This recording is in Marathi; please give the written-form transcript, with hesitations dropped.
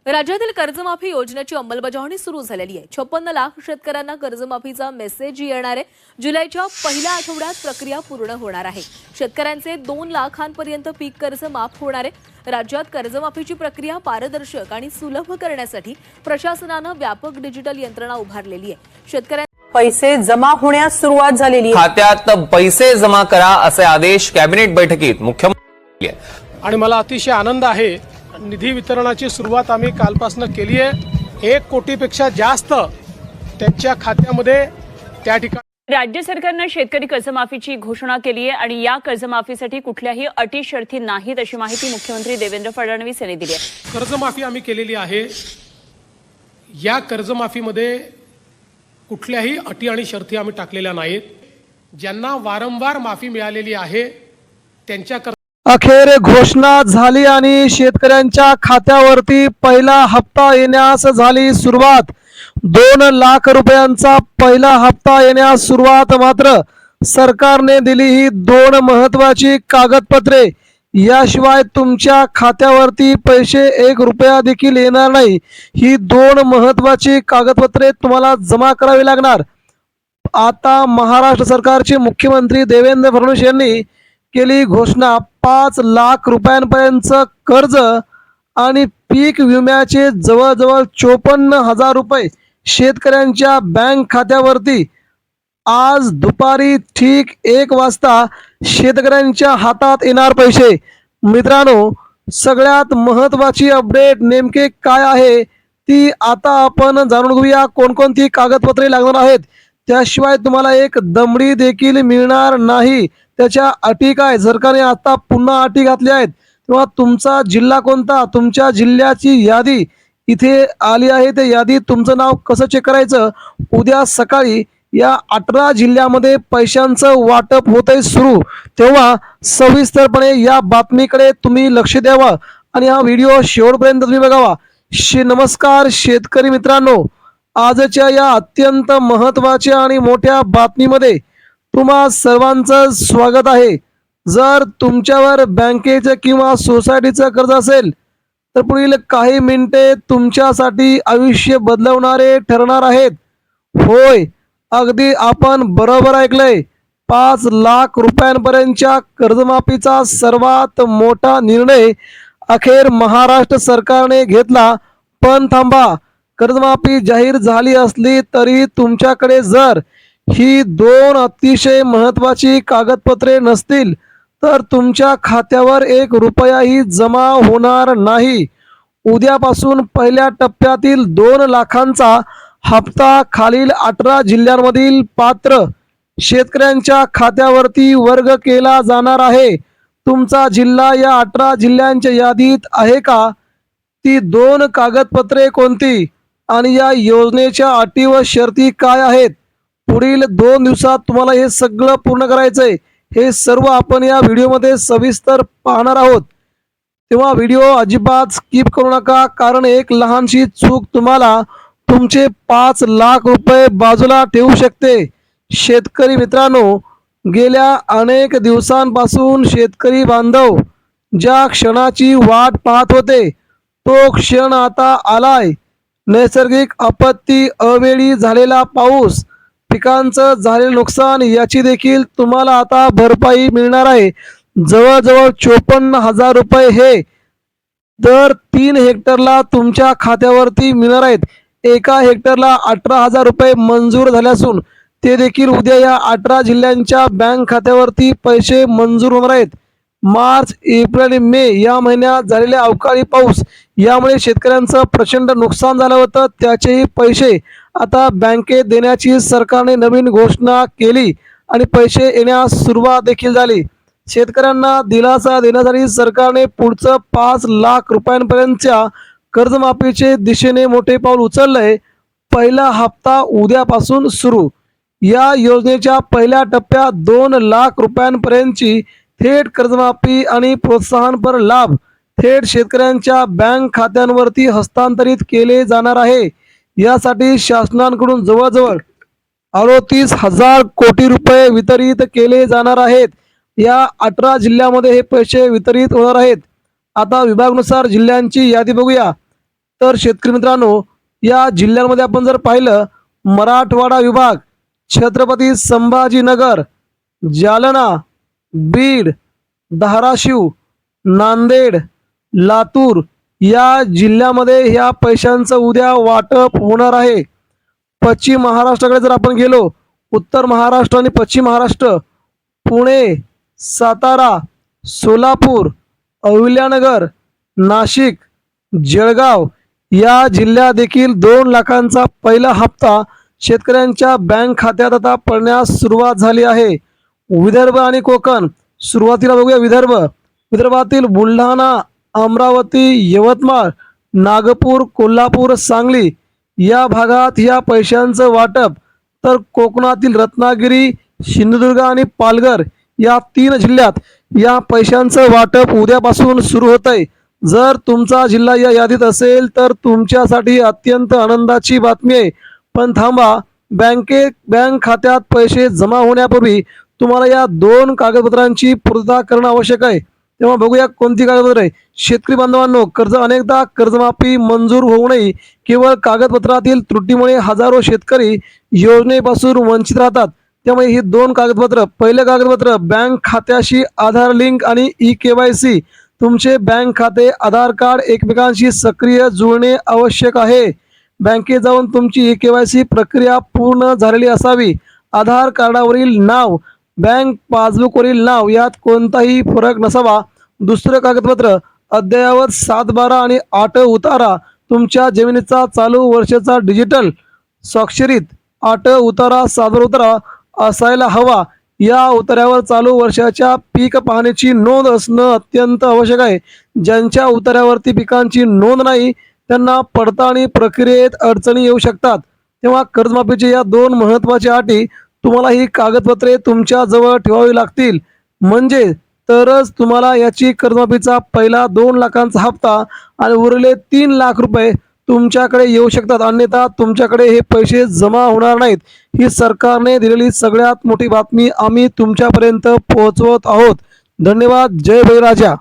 राज्यातील कर्जमाफी योजनेची अंमलबजावणी सुरू झालेली आहे। 56 लाख शेतकऱ्यांना कर्जमाफीचा मेसेज येणार आहे। जुलैच्या पहिल्या आठवड्यात प्रक्रिया पूर्ण होणार आहे। शेतकऱ्यांचे 2 लाखांपर्यंत पीक कर्ज माफ होणार आहे। राज्यात कर्जमाफीची प्रक्रिया पारदर्शक आणि सुलभ करण्यासाठी प्रशासनाने व्यापक डिजिटल यंत्रणा उभारलेली आहे। शेतकऱ्यांना पैसे जमा होण्यास सुरुवात झालेली आहे। खात्यात पैसे जमा करा असे आदेश कॅबिनेट बैठकीत मुख्यमंत्री आणि मला अतिशय आनंद आहे। निधी वितरणाची सुरुवात आम्ही कालपासून केली आहे। 1 कोटीपेक्षा जास्त त्यांच्या खात्यामध्ये त्या ठिकाणी राज्य सरकारने शेतकरी कर्जमाफीची घोषणा केली आहे आणि या कर्जमाफीसाठी कुठल्याही अटी शर्ती नाहीत अशी माहिती मुख्यमंत्री देवेंद्र फडणवीस यांनी दिली आहे। कर्जमाफी आम्ही केलेली आहे। या कर्जमाफीमध्ये कुठल्याही अटी आणि शर्ती आम्ही टाकलेल्या नाहीत। ज्यांना वारंवार माफी मिळालेली आहे त्यांच्या अखेर घोषणा झाली आणि शेतकऱ्यांच्या खात्यावरती पहिला हप्ता येण्यास झाली सुरुवात। 2 लाख रुपयांचा पहिला हप्ता येण्यास सुरुवात। मात्र सरकारने दिली ही 2 महत्वाची कागदपत्रे। याशिवाय तुमच्या खात्यावरती पैसे 1 रुपया देखील येणार नाही। ही 2 महत्वाची कागदपत्रे तुम्हाला जमा करावी लागणार। आता महाराष्ट्र सरकारचे मुख्यमंत्री देवेंद्र फडणवीस यांनी केली घोषणा। 5 लाख रुपयांपर्यंत कर्ज आणि पीक विम्याचे जवळजवळ 54,000 रुपये शेतकऱ्यांच्या बँक खात्यावरती आज दुपारी ठीक 1 वाजता शेतकऱ्यांच्या हातात येणार पैसे। मित्रांनो, सगळ्यात महत्वाची अपडेट नेमके काय आहे ती आता आपण जाणून घेऊया। कोणकोणती कागदपत्रे लागणार आहेत, त्याशिवाय तुम्हाला एक दमडी देखील मिळणार नाही। त्याच्या अटी काय, सरकारने आता पुन्हा अटी घातल्या आहेत। तेव्हा तुमचा जिल्हा कोणता, तुमच्या जिल्ह्याची यादी इथे आली आहे। ते यादी तुमचं नाव कसं चेक करायचं, उद्या सकाळी या 18 जिल्ह्यामध्ये पैशांचं वाटप होतंय सुरू। तेव्हा सविस्तरपणे या बातमीकडे तुम्ही लक्ष द्यावं आणि हा व्हिडिओ शेवटपर्यंत तुम्ही बघावा। नमस्कार शेतकरी मित्रांनो, आजच्या या अत्यंत महत्त्वाच्या आणि मोठ्या बातमीमध्ये तुम्हा सर्वांचं स्वागत आहे। जर तुमच्यावर बँकेचं किंवा सोसायटीचं कर्ज असेल तर पुढील काही मिनिटे तुमच्यासाठी आयुष्य बदलवणारे ठरणार आहेत। होय, अगदी आपण बरोबर ऐकलंय। 5 लाख रुपयांपर्यंतच्या कर्जमाफीचा सर्वात मोठा निर्णय अखेर महाराष्ट्र सरकारने घेतला। पण थांबा, कर्जमाफी जाहीर झाली असली तरी तुमच्याकडे जर ही 2 अतिशय महत्वाची कागदपत्रे नसतील तर तुमच्या खात्यावर 1 रुपयाही जमा होणार नाही। उद्यापासून पहिल्या टप्प्यातील 2 लाखांचा हप्ता खालील 18 जिल्ह्यांमधील पात्र शेतकऱ्यांच्या खात्यावरती वर्ग केला जाणार आहे। तुमचा जिल्हा या 18 जिल्ह्यांच्या यादीत आहे का? ती 2 कागदपत्रे कोणती आणि या योजनेच्या अटी व शर्ती काय आहेत? पुढील 2 दिवसात तुम्हाला हे सगळं पूर्ण करायचंय। हे सर्व आपण या व्हिडिओमध्ये सविस्तर पाहणार आहोत। तेव्हा व्हिडिओ अजिबात स्किप करू नका, कारण एक लहानशी चूक तुम्हाला तुमचे 5 लाख रुपये बाजूला ठेवू शकते। शेतकरी मित्रांनो, गेल्या अनेक दिवसांपासून शेतकरी बांधव ज्या क्षणाची वाट पाहत होते तो क्षण आता आलाय। नैसर्गिक आपत्ती, अवेळी झालेला पाऊस, पिकांचं झालेलं नुकसान याची देखील तुम्हाला आता भरपाई मिळणार आहे। जवळजवळ 54,000 रुपये हे दर 3 हेक्टरला तुमच्या खात्यावरती मिळणार आहेत। 1 हेक्टरला 18,000 रुपये मंजूर झाले असून ते देखील उद्या या 18 जिल्ह्यांच्या बँक खात्यावरती पैसे मंजूर होणार आहेत। मार्च, एप्रिल आणि मे या महिन्यात झालेले अवकाळी पाऊस यामुळे शेतकऱ्यांचं प्रचंड नुकसान झालं होतं। त्याचेही पैसे आता बँकेत देण्याची सरकारने नवीन घोषणा केली आणि पैसे येण्यास सुरुवात देखील झाली। शेतकऱ्यांना दिलासा देण्यासाठी सरकारने पुढचं 5 लाख रुपयांपर्यंतच्या कर्जमाफीचे दिशेने मोठे पाऊल उचललंय। पहिला हप्ता उद्यापासून सुरू। या योजनेच्या पहिल्या टप्प्यात 2 लाख रुपयांपर्यंतची थेट कर्जमाफी आणि प्रोत्साहनपर लाभ थेट शेतकऱ्यांच्या बँक खात्यांवरती हस्तांतरित केले जाणार आहे। यासाठी शासनाकडून जवळजवळ 38,000 कोटी रुपये वितरित केले जाणार आहेत। या 18 जिल्ह्यामध्ये हे पैसे वितरित होणार आहेत। आता विभागानुसार जिल्ह्यांची यादी बघूया तर शेतकरी मित्रांनो, या जिल्ह्यांमध्ये आपण जर पाहिलं, मराठवाडा विभाग, छत्रपती संभाजीनगर, जालना, बीड, धाराशिव, नांदेड, लातूर या जिल्ह्यामध्ये ह्या पैशांचं उद्या वाटप होणार आहे. पश्चिम महाराष्ट्राकडे जर आपण गेलो, उत्तर महाराष्ट्र आणि पश्चिम महाराष्ट्र, पुणे, सातारा, सोलापूर, अहिल्यानगर, नाशिक, जळगाव या जिल्ह्यात देखील 2 लाखांचा पहिला हप्ता शेतकऱ्यांच्या बँक खात्यात आता पडण्यास सुरुवात झाली आहे. विदर्भ आणि कोकण, सुरुवातीला बघूया विदर्भातील बुलढाणा, अमरावती, यवतमाळ, नागपूर, कोल्हापूर, सांगली या भागात या पैशांचं वाटप, तर कोकणातील रत्नागिरी, सिंधुदुर्ग आणि पालघर या 3 जिल्ह्यात या पैशांचं वाटप उद्यापासून सुरू होत आहे. जर तुमचा जिल्हा या यादीत असेल तर तुमच्यासाठी अत्यंत आनंदाची बातमी आहे. पण थांबा, बँक खात्यात पैसे जमा होण्यापूर्वी तुम्हाला या 2 कागदपत्रांची पूर्तता करणं आवश्यक आहे. तेव्हा बघूया कोणती कागदपत्र आहे. शेतकरी बांधवांनो, अनेकदा कर्जमाफी मंजूर होऊनही केवळ कागदपत्रातील त्रुटीमुळे हजारो शेतकरी योजनेपासून वंचित राहतात. त्यामुळे ही 2 कागदपत्र, पहिले कागदपत्र बँक खात्याशी आधार लिंक आणि ई-KYC. तुमचे बँक खाते, आधार कार्ड एकमेकांशी सक्रिय जुळणे आवश्यक आहे. बँकेत जाऊन तुमची ई-KYC प्रक्रिया पूर्ण झालेली असावी. आधार कार्डावरील नाव, बँक पासबुकवरील नाव यात कोणताही फरक नसावा. दुसरं कागदपत्र अद्ययावत 7/12 आणि 8 उतारा. तुमच्या जमिनीचा चालू वर्षाचा डिजिटल स्वाक्षरीत 8 उतारा 7 उतारा असायला हवा. या उतार्यावर चालू वर्षाच्या पीक पाहणीची नोंद असणं अत्यंत आवश्यक आहे. ज्यांच्या उतार्यावरती पिकांची नोंद नाही त्यांना पडताळणी प्रक्रियेत अडचणी येऊ शकतात. तेव्हा कर्जमाफीच्या या 2 महत्त्वाच्या अटी तुम्हाला ही कागदपत्रे तुमच्या जवळ ठेवावी लागतील. म्हणजे तरच तुम्हाला याची कर्जमाफीचा पहिला 2 लाखांचा हप्ता आणि उरलेले 3 लाख रुपये तुमच्याकडे येऊ शकतात. अन्यथा तुमच्याकडे हे पैसे जमा होणार नाहीत. ही सरकारने दिलेली सगळ्यात मोठी बातमी आम्ही तुमच्यापर्यंत पोहोचवत आहोत. धन्यवाद. जय बळीराजा.